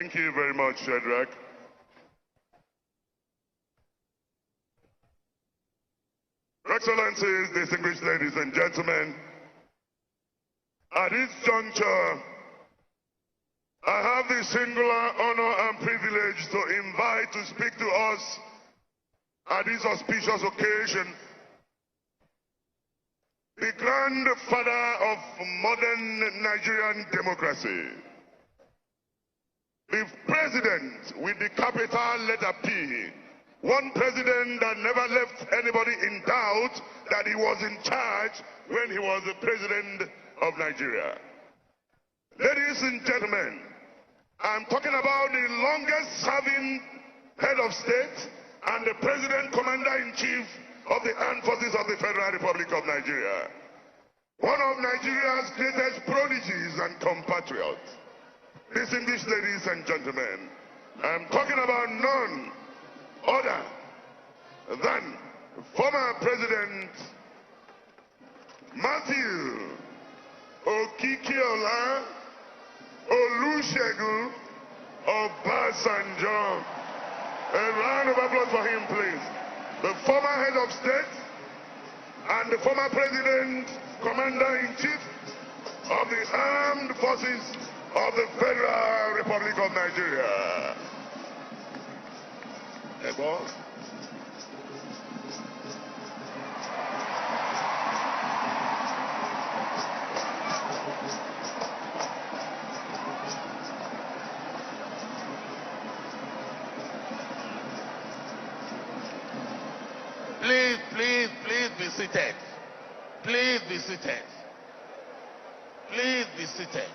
Thank you very much, Shadrach. Your Excellencies, distinguished ladies and gentlemen, at this juncture, I have the singular honor and privilege to invite to speak to us at this auspicious occasion the grandfather of modern Nigerian democracy, the president with the capital letter P, one president that never left anybody in doubt that he was in charge when he was the president of Nigeria. Ladies and gentlemen, I'm talking about the longest serving head of state and the president commander-in-chief of the armed forces of the Federal Republic of Nigeria. One of Nigeria's greatest prodigies and compatriots. Distinguished ladies and gentlemen, I'm talking about none other than former President Matthew Okikiola Olusegun Obasanjo. A round of applause for him, please. The former head of state and the former president, commander-in-chief of the armed forces of the Federal Republic of Nigeria. Please be seated. Please be seated. Please be seated.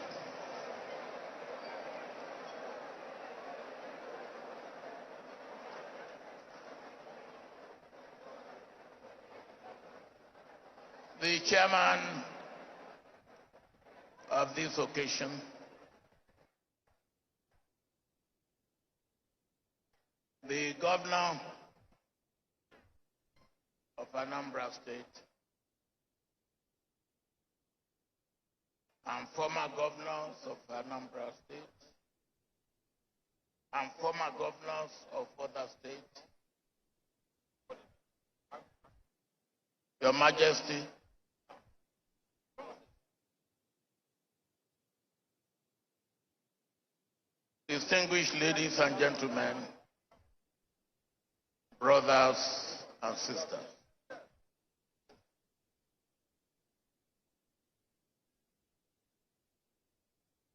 The chairman of this occasion, the governor of Anambra State, and former governors of Anambra State, and former governors of other states, Your Majesty, distinguished ladies and gentlemen, brothers and sisters.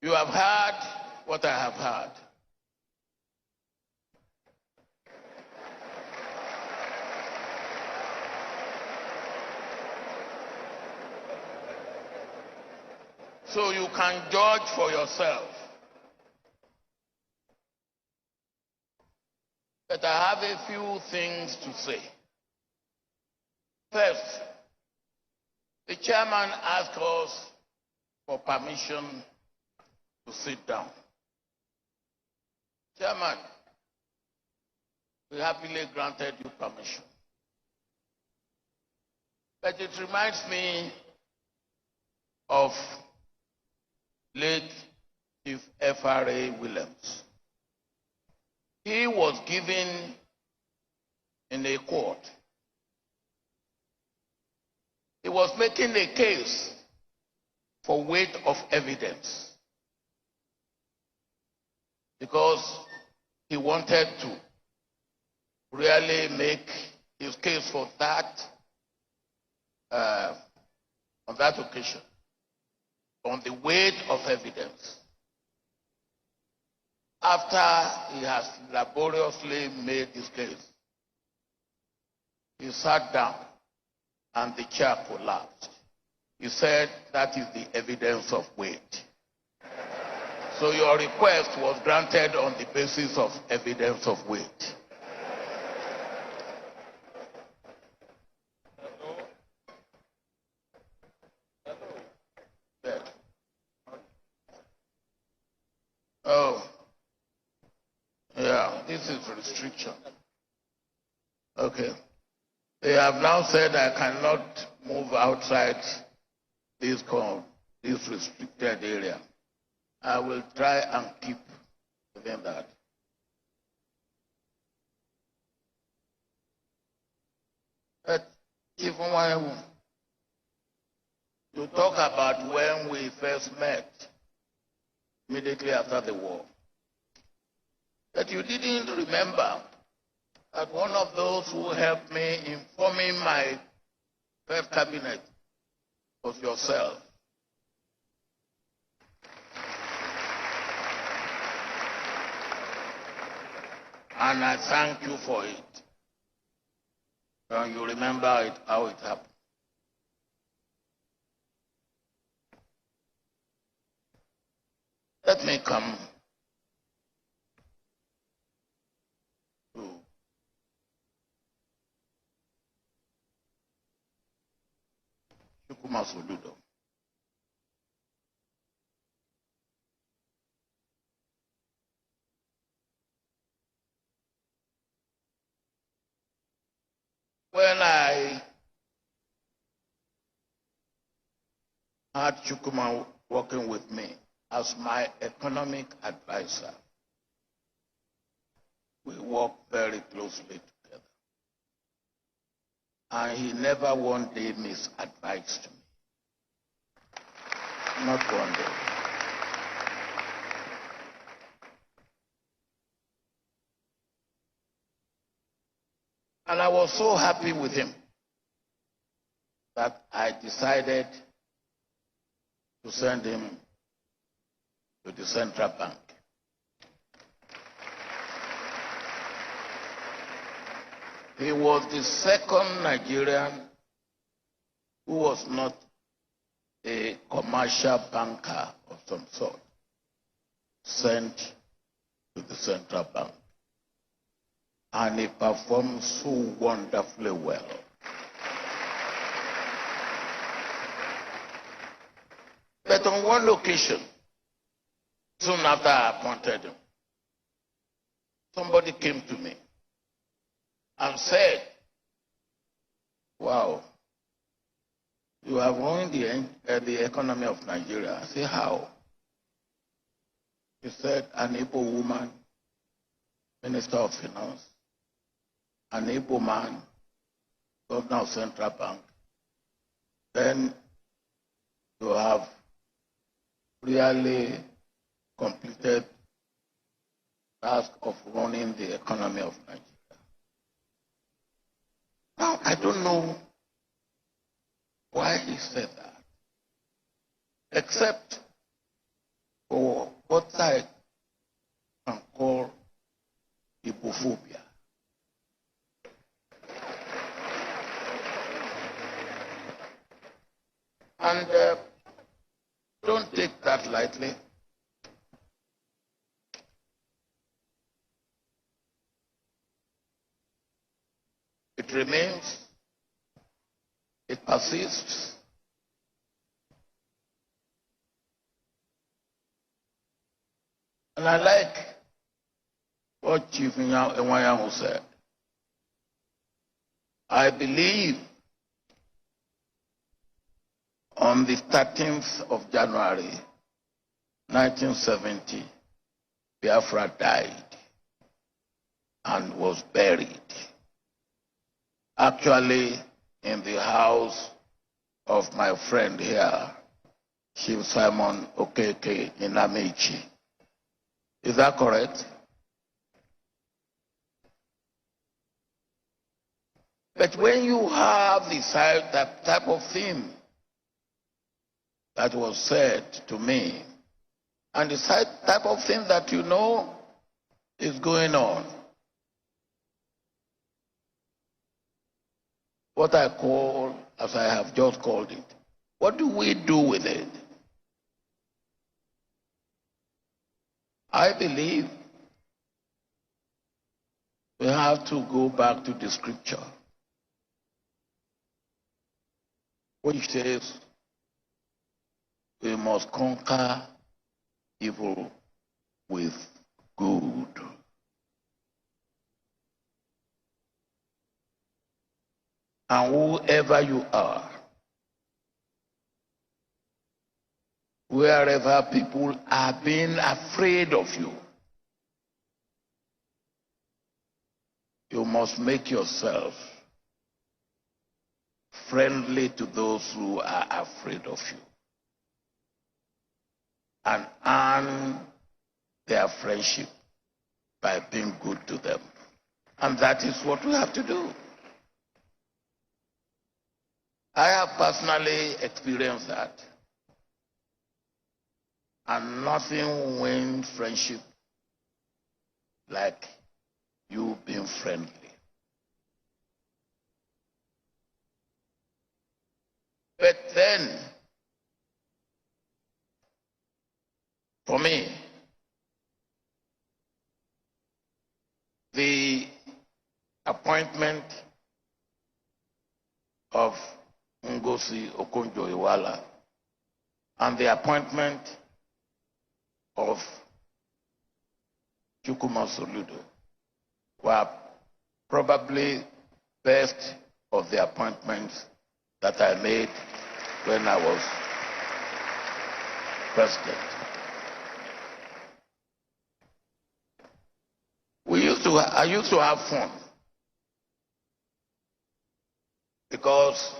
You have heard what I have heard. So you can judge for yourself. But I have a few things to say. First, the chairman asked us for permission to sit down. Chairman, we happily granted you permission. But it reminds me of late Chief F.R.A. Williams. He was given in a court. He was making a case for weight of evidence because he wanted to really make his case for that on that occasion, on the weight of evidence. After he has laboriously made his case, he sat down and the chair collapsed. He said, that is the evidence of weight. So your request was granted on the basis of evidence of weight. Oh, yeah, this is restriction. Okay. They have now said I cannot move outside this restricted area. I will try and keep within that. But even when you talk about when we first met, immediately after the war, that you didn't remember that one of those who helped me in forming my first cabinet was yourself. And I thank you for it. And you remember it, how it happened. Let me come to Chukwuma Soludo. When I had Chukwuma working with me as my economic advisor, we worked very closely together. And he never one day misadvised me. Not one day. And I was so happy with him that I decided to send him to the central bank. He was the second Nigerian who was not a commercial banker of some sort sent to the central bank. And he performed so wonderfully well. But on one occasion, soon after I appointed him, somebody came to me and said, "Wow, you have ruined the economy of Nigeria." I said, "How?" He said, "An Igbo woman, Minister of Finance, an Igbo man, Governor of Central Bank. Then you have really completed the task of running the economy of Nigeria." Now, I don't know why he said that, except for what I can call Igbophobia. And don't take that lightly. It remains, it persists. And I like what Chief Enwayamu said. I believe on the 13th of January, 1970, Biafra died and was buried, actually in the house of my friend here, Chief Simon Okeke in Amici. Is that correct? But when you have this type of thing that was said to me, and the type of thing that you know is going on, what I call, as I have just called it, what do we do with it? I believe we have to go back to the scripture, which says we must conquer evil with good. And whoever you are, wherever people are being afraid of you, must make yourself friendly to those who are afraid of you and earn their friendship by being good to them. And that is what we have to do. I have personally experienced that. And nothing wins friendship like you being friendly. But then, for me, the appointment of Ngozi Okonjo-Iweala and the appointment of Chukwuma Soludo were probably best of the appointments that I made when I was president. I used to have fun because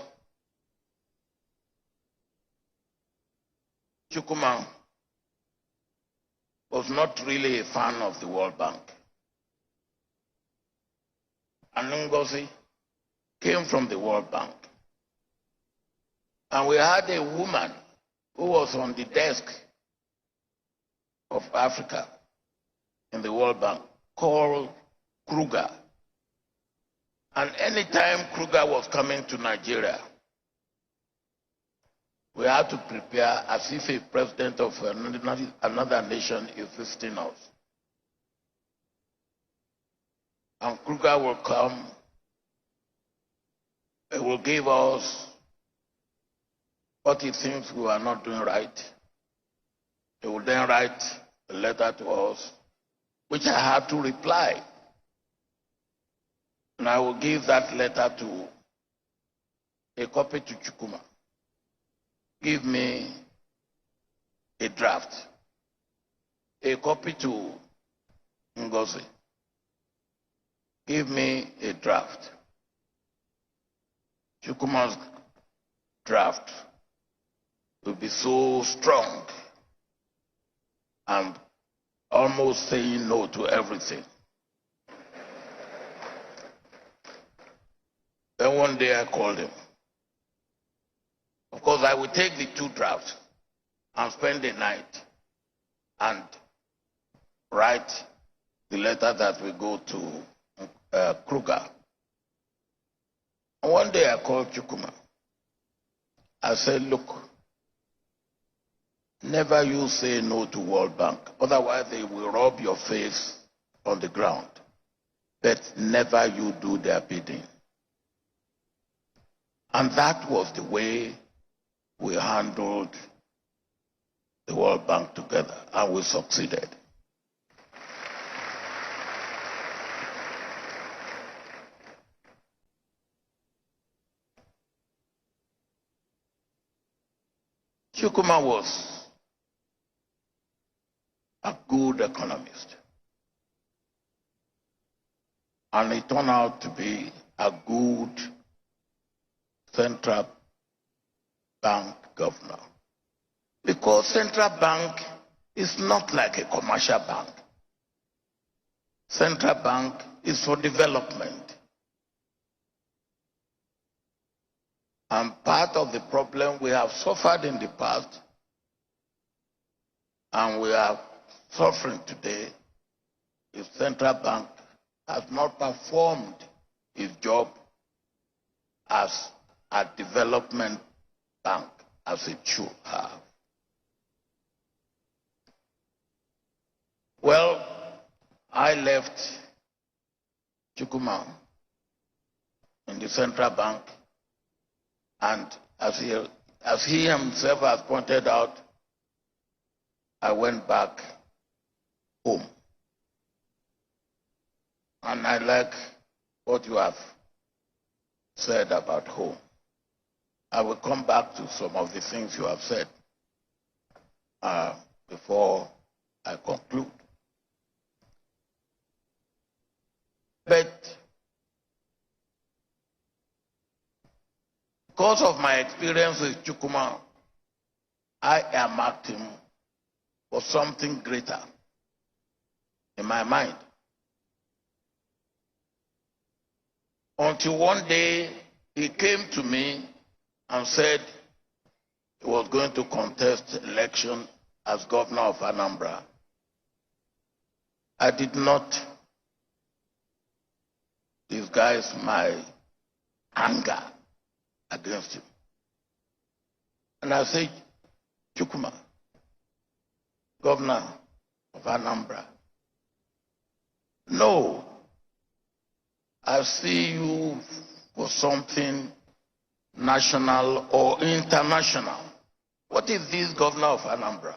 Chukwuma was not really a fan of the World Bank. And Ngozi came from the World Bank. And we had a woman who was on the desk of Africa in the World Bank called Kruger. And anytime Kruger was coming to Nigeria, we had to prepare as if a president of another nation is visiting us. And Kruger will come, he will give us what he thinks we are not doing right. He will then write a letter to us, which I have to reply. And I will give that letter a copy to Chukwuma. Give me a draft. A copy to Ngozi. Give me a draft. Chukwuma's draft will be so strong and almost saying no to everything. Then one day I called him. Of course, I would take the two drafts and spend the night and write the letter that will go to Kruger. And one day I called Chukwuma. I said, look, never you say no to World Bank. Otherwise, they will rub your face on the ground. But never you do their bidding. And that was the way we handled the World Bank together, and we succeeded. Chukwuma was a good economist, and he turned out to be a good central bank governor. Because central bank is not like a commercial bank. Central bank is for development. And part of the problem we have suffered in the past, and we are suffering today, is central bank has not performed its job as a development bank as it should have. Well, I left Chukwuma in the central bank, and as he himself has pointed out, I went back home. And I like what you have said about home. I will come back to some of the things you have said before I conclude. But Because of my experience with Chukwuma, I am acting for something greater in my mind. Until one day, he came to me and said he was going to contest election as governor of Anambra. I did not disguise my anger against him. And I said, Chukwuma, governor of Anambra, no, I see you for something national or international. What is this governor of Anambra?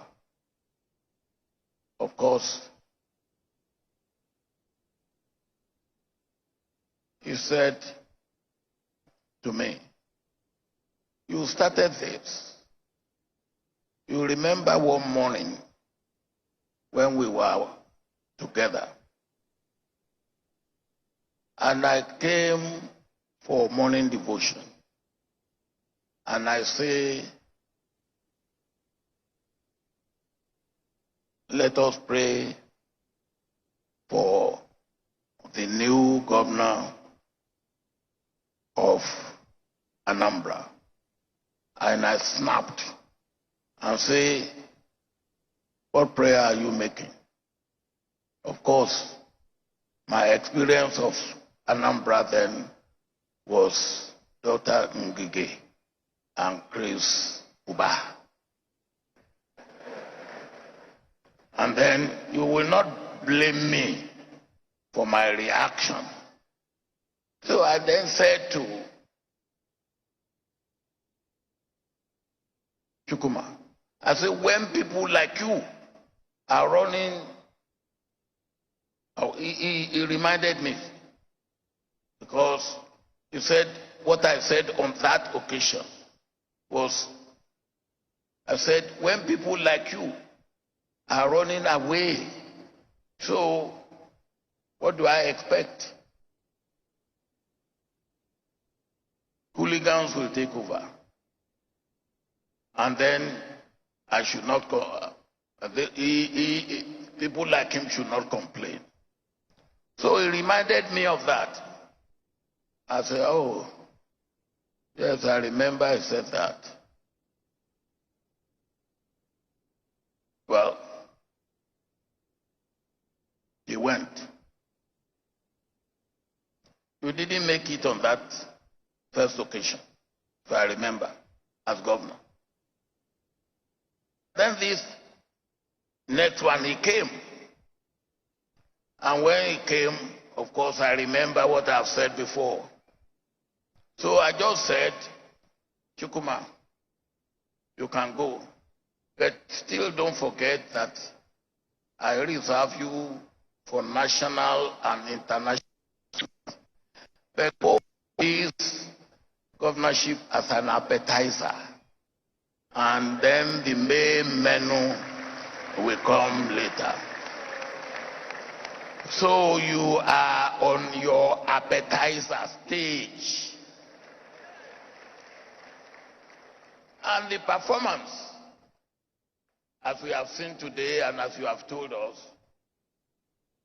Of course, he said to me, you started this. You remember one morning when we were together, and I came for morning devotion, and I say, let us pray for the new governor of Anambra. And I snapped and say, what prayer are you making? Of course, my experience of Anambra then was Dr. Ngige and Chris Uba. And then you will not blame me for my reaction. So I then said to Chukwuma, I said, when people like you are running, he reminded me, because he said, what I said on that occasion was, I said, when people like you are running away, so what do I expect? Hooligans will take over. And then I should not go. People like him should not complain. So he reminded me of that. I said, oh, yes, I remember he said that. Well, he went. You didn't make it on that first occasion, so I remember, as governor. Then this next one, he came. And when he came, of course, I remember what I've said before. So I just said, Chukwuma, you can go. But still don't forget that I reserve you for national and international. But this governorship as an appetizer. And then the main menu will come later. So you are on your appetizer stage. And the performance, as we have seen today and as you have told us,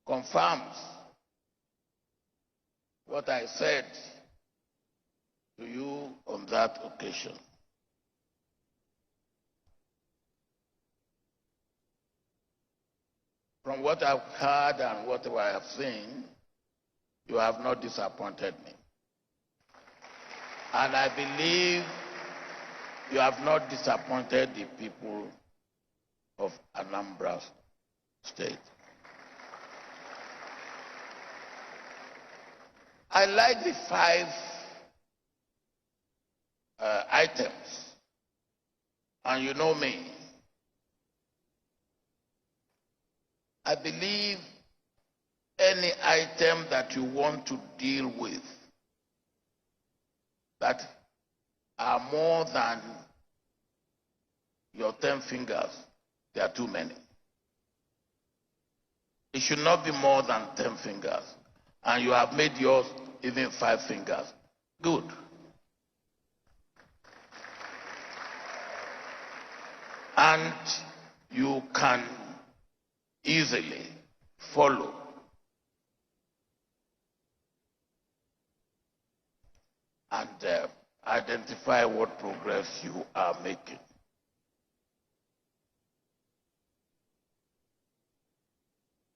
confirms what I said to you on that occasion. From what I've heard and what I have seen, you have not disappointed me. And I believe you have not disappointed the people of Anambra State. I like the 5 items, and you know me. I believe any item that you want to deal with that are more than your 10 fingers, there are too many. It should not be more than 10 fingers. And you have made yours even 5 fingers. Good. And you can easily follow and identify what progress you are making.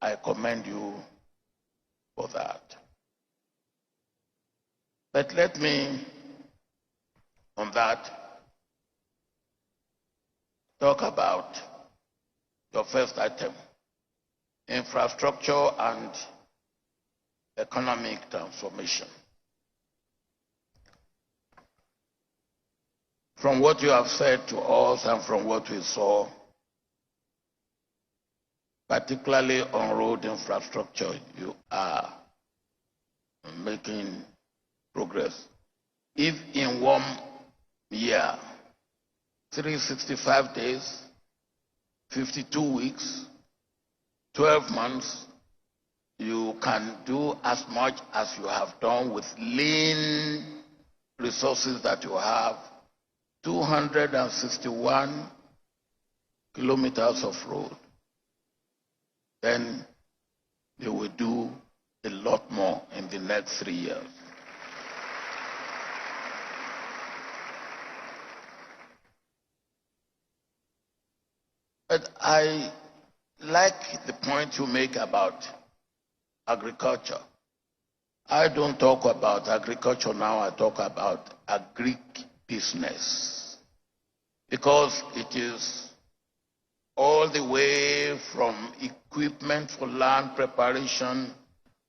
I commend you for that. But let me, on that, talk about your first item, infrastructure and economic transformation. From what you have said to us and from what we saw, particularly on road infrastructure, you are making progress. If in 1 year, 365 days, 52 weeks, 12 months, you can do as much as you have done with lean resources that you have, 261 kilometers of road, then you will do a lot more in the next 3 years. But I like the point you make about agriculture. I don't talk about agriculture now, I talk about agribusiness. Because it is all the way from equipment for land preparation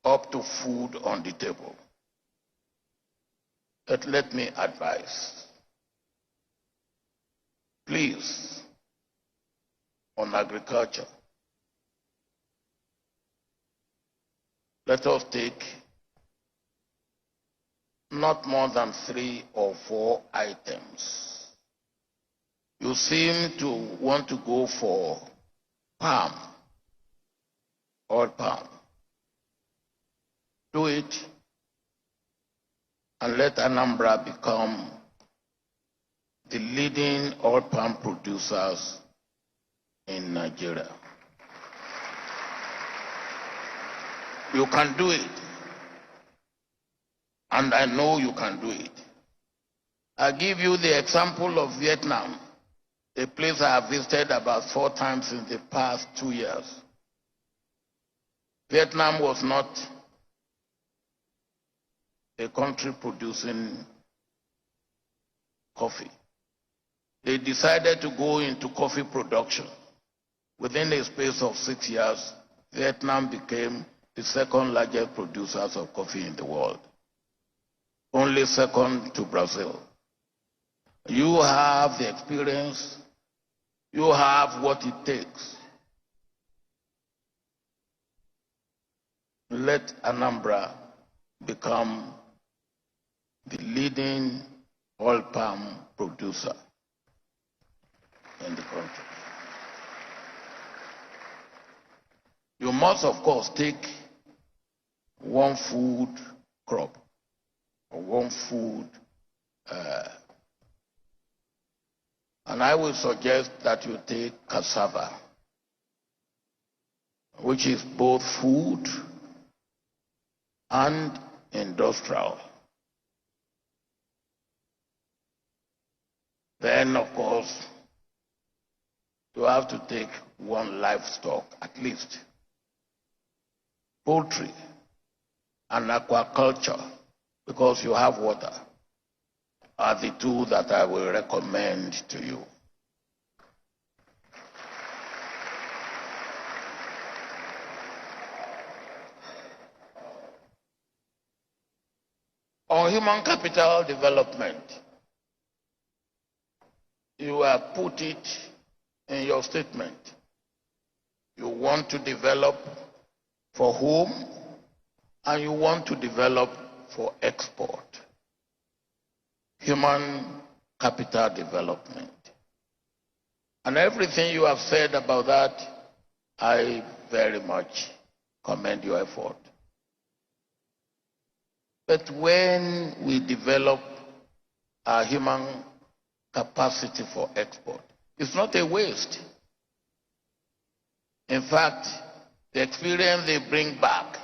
up to food on the table. But let me advise, please, on agriculture, let us take not more than 3 or 4 items. You seem to want to go for palm, oil palm. Do it and let Anambra become the leading oil palm producers in Nigeria. You can do it. And I know you can do it. I give you the example of Vietnam, a place I have visited about 4 times in the past 2 years. Vietnam was not a country producing coffee. They decided to go into coffee production. Within a space of 6 years, Vietnam became the 2nd largest producers of coffee in the world, only second to Brazil. You have the experience, you have what it takes. Let Anambra become the leading oil palm producer in the country. You must, of course, take one food crop or one food, and I will suggest that you take cassava, which is both food and industrial. Then, of course, you have to take one livestock at least. Poultry and aquaculture, because you have water, are the 2 that I will recommend to you. On human capital development, you have put it in your statement. You want to develop for home, and you want to develop for export. Human capital development. And everything you have said about that, I very much commend your effort. But when we develop our human capacity for export, It's not a waste. In fact, the experience they bring back,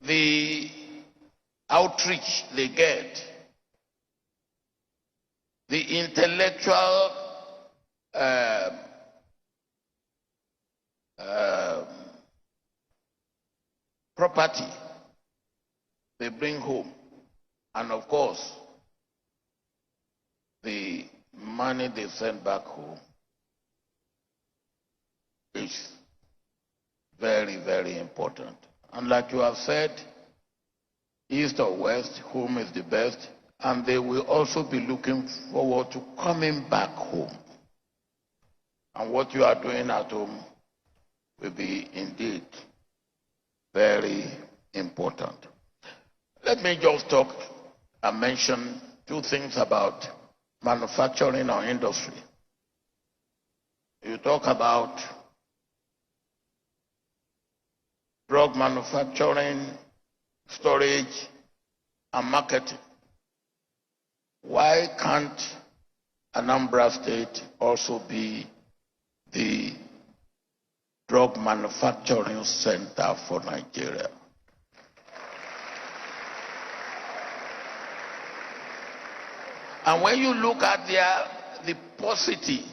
the outreach they get, the intellectual property they bring home, and of course, the money they send back home is very, very important. And like you have said, east or west, home is the best, and they will also be looking forward to coming back home. And what you are doing at home will be indeed very important. Let me just talk and mention two things about manufacturing or industry. You talk about drug manufacturing, storage, and marketing. Why can't Anambra State also be the drug manufacturing center for Nigeria? And when you look at the paucity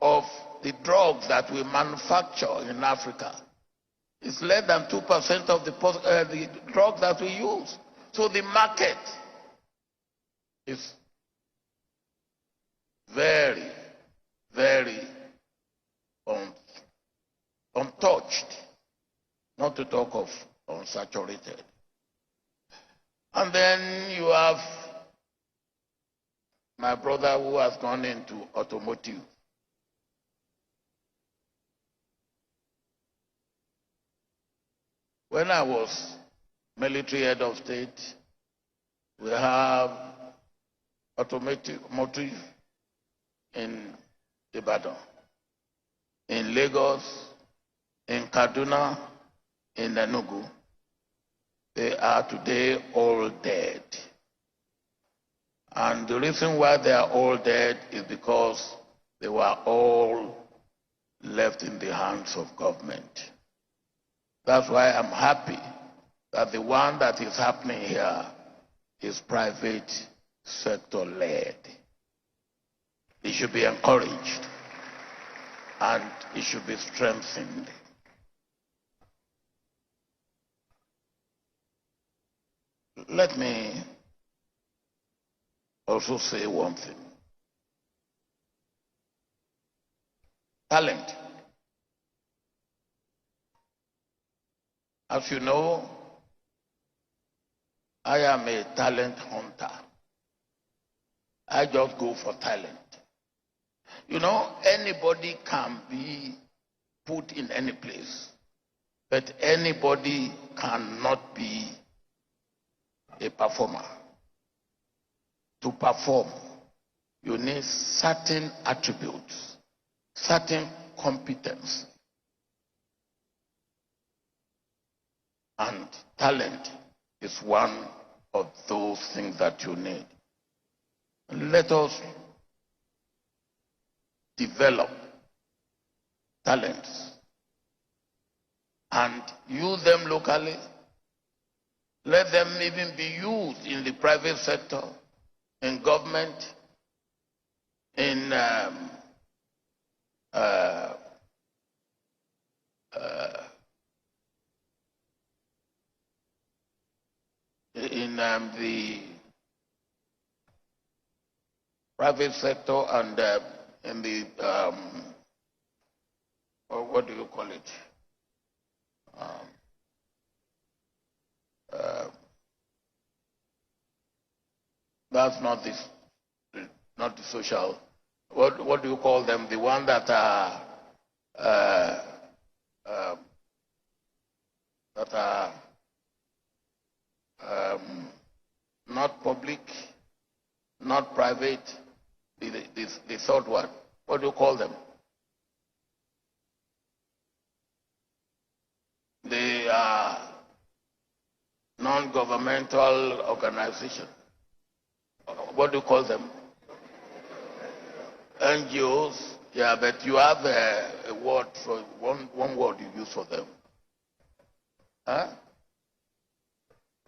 of the drugs that we manufacture in Africa, it's less than 2% of the drugs that we use. So the market is very, very untouched, not to talk of unsaturated. And then you have my brother who has gone into automotive. When I was military head of state, we have automotive in Ibadan, in Lagos, in Kaduna, in Enugu. They are today all dead. And the reason why they are all dead is because they were all left in the hands of government. That's why I'm happy that the one that is happening here is private sector led. It should be encouraged and it should be strengthened. Let me also say one thing. Talent. As you know, I am a talent hunter. I just go for talent. You know, anybody can be put in any place, but anybody cannot be a performer. To perform, you need certain attributes, certain competence. And talent is one of those things that you need. Let us develop talents and use them locally. Let them even be used in the private sector, in government, in the private sector and in the what do you call it? That's not the social. What do you call them? The one that are not public, not private. The third one. What do you call them? They are non-governmental organizations. what do you call them? NGOs. Yeah, but you have a word for one word you use for them. Huh?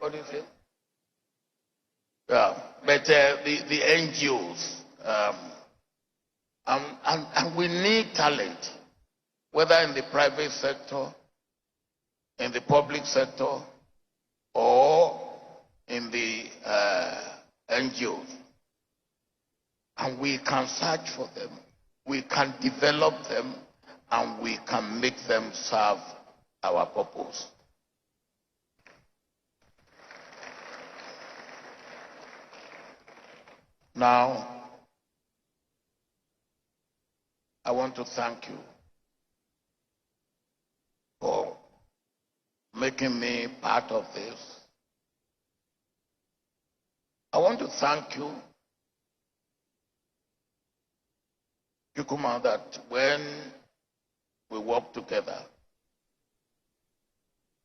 What is it? Yeah, but the NGOs, and we need talent, whether in the private sector, in the public sector, or in the NGOs. And we can search for them, we can develop them, and we can make them serve our purpose. Now, I want to thank you for making me part of this. I want to thank you, Kikuma, that when we work together,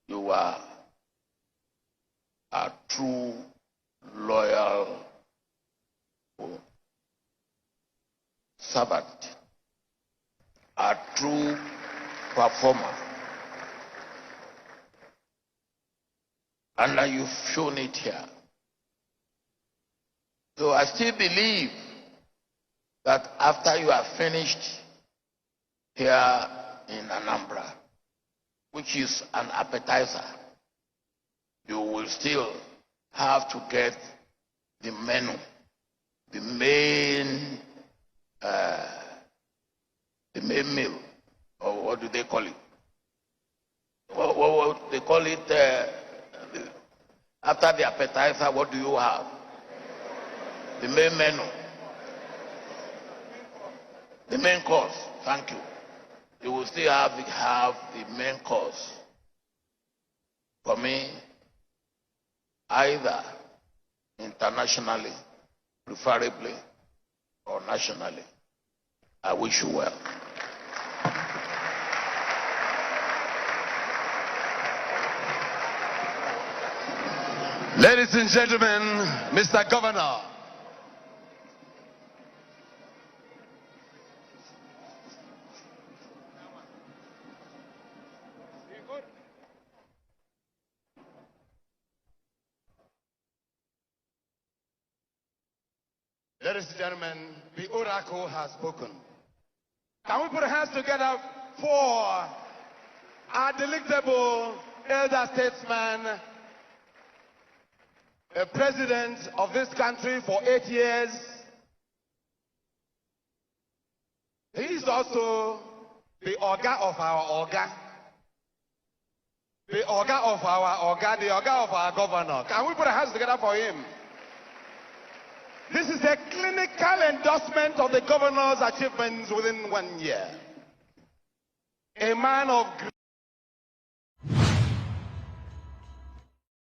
you are a true, loyal servant, a true performer. And you've shown it here. So I still believe that after you are finished here in Anambra, which is an appetizer, you will still have to get the menu, the main meal, or what do they call it? What they call it? After the appetizer, what do you have? The main menu. The main course. Thank you. You will still have the main course. For me, either internationally, preferably, or nationally. I wish you well. Ladies and gentlemen, Mr. Governor. Ladies and gentlemen, the oracle has spoken. Can we put our hands together for our delectable elder statesman, a president of this country for 8 years. He is also the Oga of our Oga. The Oga of our Oga, the Oga of our governor. Can we put our hands together for him? This is a clinical endorsement of the governor's achievements within 1 year. A man of